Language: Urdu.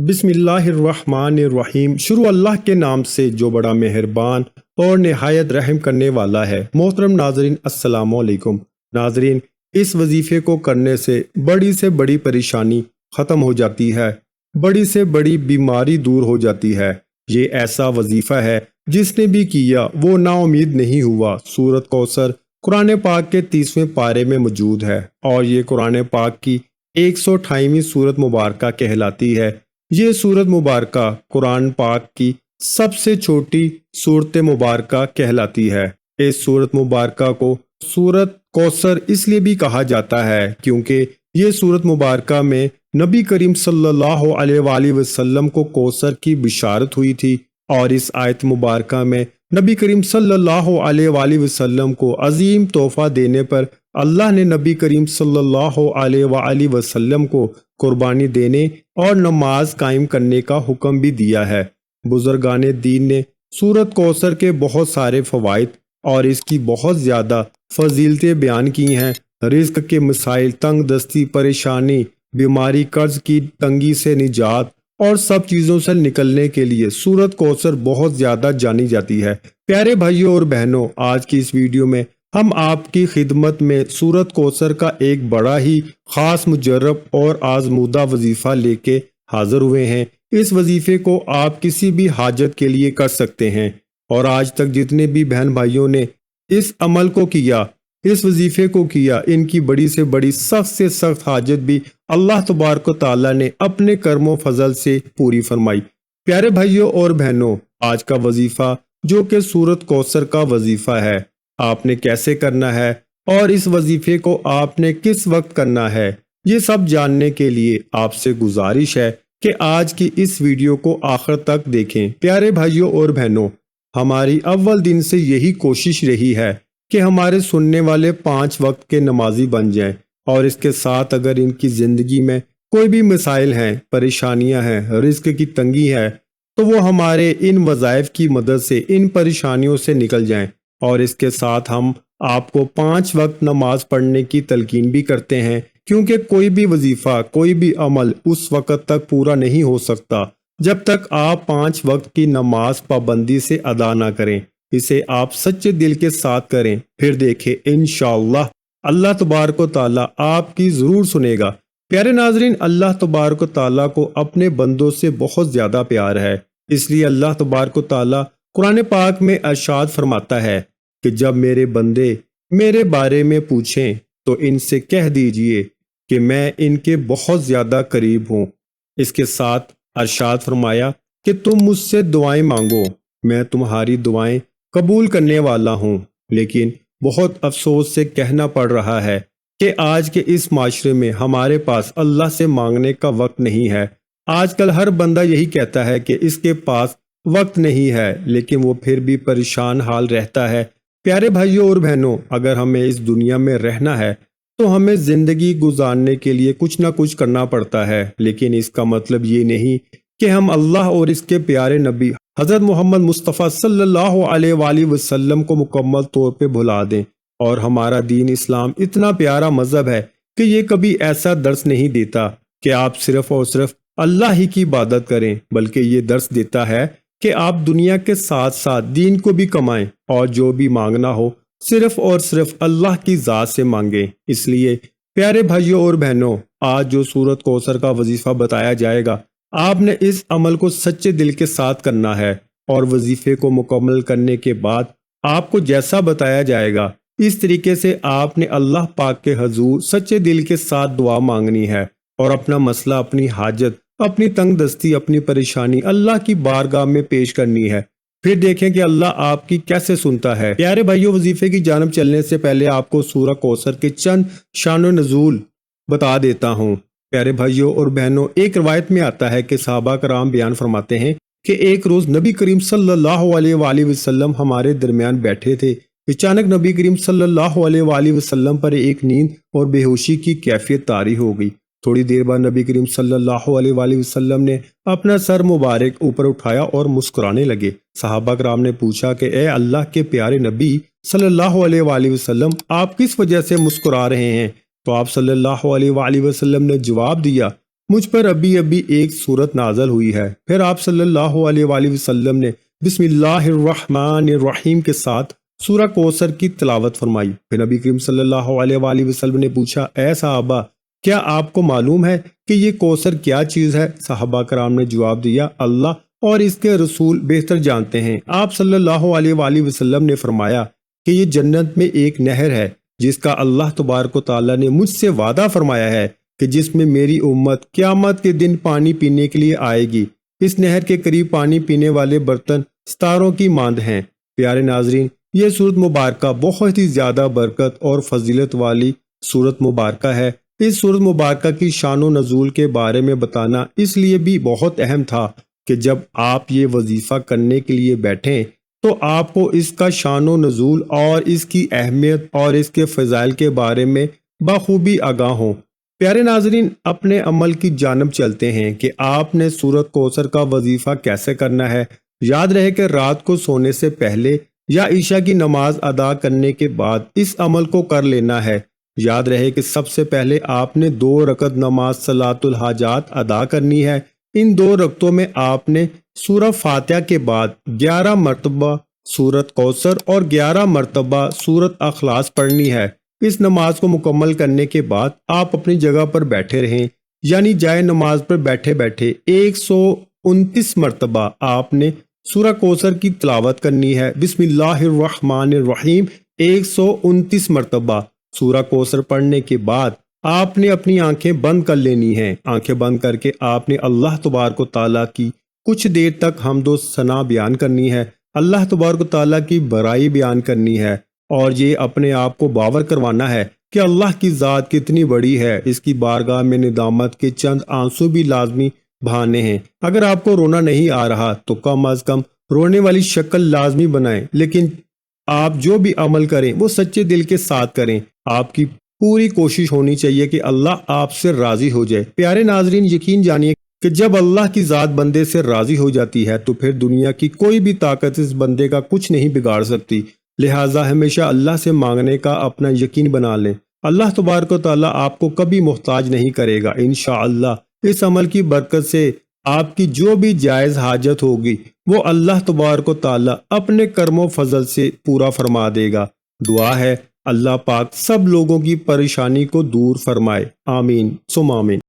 بسم اللہ الرحمن الرحیم۔ شروع اللہ کے نام سے جو بڑا مہربان اور نہایت رحم کرنے والا ہے۔ محترم ناظرین، السلام علیکم۔ ناظرین، اس وظیفے کو کرنے سے بڑی پریشانی ختم ہو جاتی ہے، بڑی سے بڑی بیماری دور ہو جاتی ہے۔ یہ ایسا وظیفہ ہے جس نے بھی کیا وہ نا امید نہیں ہوا۔ سورۃ کوثر قرآن پاک کے 30ویں پارے میں موجود ہے اور یہ قرآن پاک کی 128ویں سورت مبارکہ کہلاتی ہے۔ یہ سورت مبارکہ قرآن پاک کی سب سے چھوٹی سورت مبارکہ کہلاتی ہے۔ اس سورت مبارکہ کو سورت کوثر اس لیے بھی کہا جاتا ہے کیونکہ یہ سورت مبارکہ میں نبی کریم صلی اللہ علیہ وآلہ وسلم کو کوثر کی بشارت ہوئی تھی، اور اس آیت مبارکہ میں نبی کریم صلی اللہ علیہ وآلہ وسلم کو عظیم تحفہ دینے پر اللہ نے نبی کریم صلی اللہ علیہ وآلہ وسلم کو قربانی دینے اور نماز قائم کرنے کا حکم بھی دیا ہے۔ بزرگان دین نے سورت کوثر کے بہت سارے فوائد اور اس کی بہت زیادہ فضیلتیں بیان کی ہیں۔ رزق کے مسائل، تنگ دستی، پریشانی، بیماری، قرض کی تنگی سے نجات اور سب چیزوں سے نکلنے کے لیے سورت کوثر بہت زیادہ جانی جاتی ہے۔ پیارے بھائیوں اور بہنوں، آج کی اس ویڈیو میں ہم آپ کی خدمت میں سورت کوثر کا ایک بڑا ہی خاص، مجرب اور آزمودہ وظیفہ لے کے حاضر ہوئے ہیں۔ اس وظیفے کو آپ کسی بھی حاجت کے لیے کر سکتے ہیں، اور آج تک جتنے بھی بہن بھائیوں نے اس عمل کو کیا، اس وظیفے کو کیا، ان کی بڑی سے بڑی، سخت سے سخت حاجت بھی اللہ تبارک و تعالیٰ نے اپنے کرم و فضل سے پوری فرمائی۔ پیارے بھائیوں اور بہنوں، آج کا وظیفہ جو کہ سورت کوثر کا وظیفہ ہے، آپ نے کیسے کرنا ہے اور اس وظیفے کو آپ نے کس وقت کرنا ہے، یہ سب جاننے کے لیے آپ سے گزارش ہے کہ آج کی اس ویڈیو کو آخر تک دیکھیں۔ پیارے بھائیوں اور بہنوں، ہماری اول دن سے یہی کوشش رہی ہے کہ ہمارے سننے والے 5 وقت کے نمازی بن جائیں، اور اس کے ساتھ اگر ان کی زندگی میں کوئی بھی مسائل ہیں، پریشانیاں ہیں، رزق کی تنگی ہے، تو وہ ہمارے ان وظائف کی مدد سے ان پریشانیوں سے نکل جائیں۔ اور اس کے ساتھ ہم آپ کو 5 وقت نماز پڑھنے کی تلقین بھی کرتے ہیں، کیونکہ کوئی بھی وظیفہ، کوئی بھی عمل اس وقت تک پورا نہیں ہو سکتا جب تک آپ 5 وقت کی نماز پابندی سے ادا نہ کریں۔ اسے آپ سچے دل کے ساتھ کریں، پھر دیکھیں انشاءاللہ اللہ تبارک و تعالیٰ آپ کی ضرور سنے گا۔ پیارے ناظرین، اللہ تبارک و تعالیٰ کو اپنے بندوں سے بہت زیادہ پیار ہے، اس لیے اللہ تبارک و تعالیٰ قرآن پاک میں ارشاد فرماتا ہے کہ جب میرے بندے میرے بارے میں پوچھیں تو ان سے کہہ دیجئے کہ میں ان کے بہت زیادہ قریب ہوں۔ اس کے ساتھ ارشاد فرمایا کہ تم مجھ سے دعائیں مانگو، میں تمہاری دعائیں قبول کرنے والا ہوں۔ لیکن بہت افسوس سے کہنا پڑ رہا ہے کہ آج کے اس معاشرے میں ہمارے پاس اللہ سے مانگنے کا وقت نہیں ہے۔ آج کل ہر بندہ یہی کہتا ہے کہ اس کے پاس وقت نہیں ہے، لیکن وہ پھر بھی پریشان حال رہتا ہے۔ پیارے بھائیوں اور بہنوں، اگر ہمیں اس دنیا میں رہنا ہے تو ہمیں زندگی گزارنے کے لیے کچھ نہ کچھ کرنا پڑتا ہے، لیکن اس کا مطلب یہ نہیں کہ ہم اللہ اور اس کے پیارے نبی حضرت محمد مصطفیٰ صلی اللہ علیہ وآلہ وسلم کو مکمل طور پہ بھلا دیں۔ اور ہمارا دین اسلام اتنا پیارا مذہب ہے کہ یہ کبھی ایسا درس نہیں دیتا کہ آپ صرف اور صرف اللہ ہی کی عبادت کریں، بلکہ یہ درس دیتا ہے کہ آپ دنیا کے ساتھ ساتھ دین کو بھی کمائیں، اور جو بھی مانگنا ہو صرف اور صرف اللہ کی ذات سے مانگیں۔ اس لیے پیارے بھائیوں اور بہنوں، آج جو سورت کوثر کا وظیفہ بتایا جائے گا، آپ نے اس عمل کو سچے دل کے ساتھ کرنا ہے، اور وظیفے کو مکمل کرنے کے بعد آپ کو جیسا بتایا جائے گا اس طریقے سے آپ نے اللہ پاک کے حضور سچے دل کے ساتھ دعا مانگنی ہے، اور اپنا مسئلہ، اپنی حاجت، اپنی تنگ دستی، اپنی پریشانی اللہ کی بارگاہ میں پیش کرنی ہے۔ پھر دیکھیں کہ اللہ آپ کی کیسے سنتا ہے۔ پیارے بھائیوں، وظیفے کی جانب چلنے سے پہلے آپ کو سورہ کوثر کے چند شان و نزول بتا دیتا ہوں۔ پیارے بھائیوں اور بہنوں، ایک روایت میں آتا ہے کہ صحابہ کرام بیان فرماتے ہیں کہ ایک روز نبی کریم صلی اللہ علیہ وآلہ وسلم ہمارے درمیان بیٹھے تھے۔ اچانک نبی کریم صلی اللہ علیہ وآلہ وسلم پر ایک نیند اور بے ہوشی کی کیفیت طاری ہو گئی۔ تھوڑی دیر بعد نبی کریم صلی اللہ علیہ وآلہ وسلم نے اپنا سر مبارک اوپر اٹھایا اور مسکرانے لگے۔ صحابہ کرام نے پوچھا کہ اے اللہ کے پیارے نبی صلی اللہ علیہ وآلہ وسلم، آپ کس وجہ سے مسکرا رہے ہیں؟ تو آپ صلی اللہ علیہ وآلہ وسلم نے جواب دیا، مجھ پر ابھی ابھی ایک صورت نازل ہوئی ہے۔ پھر آپ صلی اللہ علیہ وآلہ وسلم نے بسم اللہ الرحمن الرحیم کے ساتھ سورہ کوثر کی تلاوت فرمائی۔ پھر نبی کریم صلی اللہ علیہ وآلہ وسلم نے پوچھا، اے صحابہ، کیا آپ کو معلوم ہے کہ یہ کوثر کیا چیز ہے؟ صحابہ کرام نے جواب دیا، اللہ اور اس کے رسول بہتر جانتے ہیں۔ آپ صلی اللہ علیہ وآلہ وسلم نے فرمایا کہ یہ جنت میں ایک نہر ہے جس کا اللہ تبارک و تعالیٰ نے مجھ سے وعدہ فرمایا ہے کہ جس میں میری امت قیامت کے دن پانی پینے کے لیے آئے گی۔ اس نہر کے قریب پانی پینے والے برتن ستاروں کی مانند ہیں۔ پیارے ناظرین، یہ سورت مبارکہ بہت ہی زیادہ برکت اور فضیلت والی سورت مبارکہ ہے۔ اس سورت مبارکہ کی شان و نزول کے بارے میں بتانا اس لیے بھی بہت اہم تھا کہ جب آپ یہ وظیفہ کرنے کے لیے بیٹھیں تو آپ کو اس کا شان و نزول اور اس کی اہمیت اور اس کے فضائل کے بارے میں بخوبی آگاہ ہوں۔ پیارے ناظرین، اپنے عمل کی جانب چلتے ہیں کہ آپ نے سورت کوثر کا وظیفہ کیسے کرنا ہے۔ یاد رہے کہ رات کو سونے سے پہلے یا عشاء کی نماز ادا کرنے کے بعد اس عمل کو کر لینا ہے۔ یاد رہے کہ سب سے پہلے آپ نے 2 رکعت نماز صلاۃ الحاجات ادا کرنی ہے۔ ان 2 رکعتوں میں آپ نے سورہ فاتحہ کے بعد 11 مرتبہ سورت کوثر اور 11 مرتبہ سورت اخلاص پڑھنی ہے۔ اس نماز کو مکمل کرنے کے بعد آپ اپنی جگہ پر بیٹھے رہیں، یعنی جائے نماز پر بیٹھے بیٹھے 129 مرتبہ آپ نے سورہ کوثر کی تلاوت کرنی ہے۔ بسم اللہ الرحمن الرحیم 129 مرتبہ سورہ کوثر پڑھنے کے بعد آپ نے اپنی آنکھیں بند کر لینی ہیں۔ آنکھیں بند کر کے آپ نے اللہ تبارک و تعالیٰ کی کچھ دیر تک حمد و ثنا بیان کرنی ہے، اللہ تبارک و تعالیٰ کی بڑائی بیان کرنی ہے، اور یہ اپنے آپ کو باور کروانا ہے کہ اللہ کی ذات کتنی بڑی ہے۔ اس کی بارگاہ میں ندامت کے چند آنسو بھی لازمی بہانے ہیں۔ اگر آپ کو رونا نہیں آ رہا تو کم از کم رونے والی شکل لازمی بنائیں، لیکن آپ جو بھی عمل کریں وہ سچے دل کے ساتھ کریں۔ آپ کی پوری کوشش ہونی چاہیے کہ اللہ آپ سے راضی ہو جائے۔ پیارے ناظرین، یقین جانیے کہ جب اللہ کی ذات بندے سے راضی ہو جاتی ہے تو پھر دنیا کی کوئی بھی طاقت اس بندے کا کچھ نہیں بگاڑ سکتی۔ لہٰذا ہمیشہ اللہ سے مانگنے کا اپنا یقین بنا لیں۔ اللہ تبارک و تعالیٰ آپ کو کبھی محتاج نہیں کرے گا انشاءاللہ۔ اس عمل کی برکت سے آپ کی جو بھی جائز حاجت ہوگی وہ اللہ تبارک و تعالیٰ اپنے کرم و فضل سے پورا فرما دے گا۔ دعا ہے اللہ پاک سب لوگوں کی پریشانی کو دور فرمائے، آمین ثم آمین۔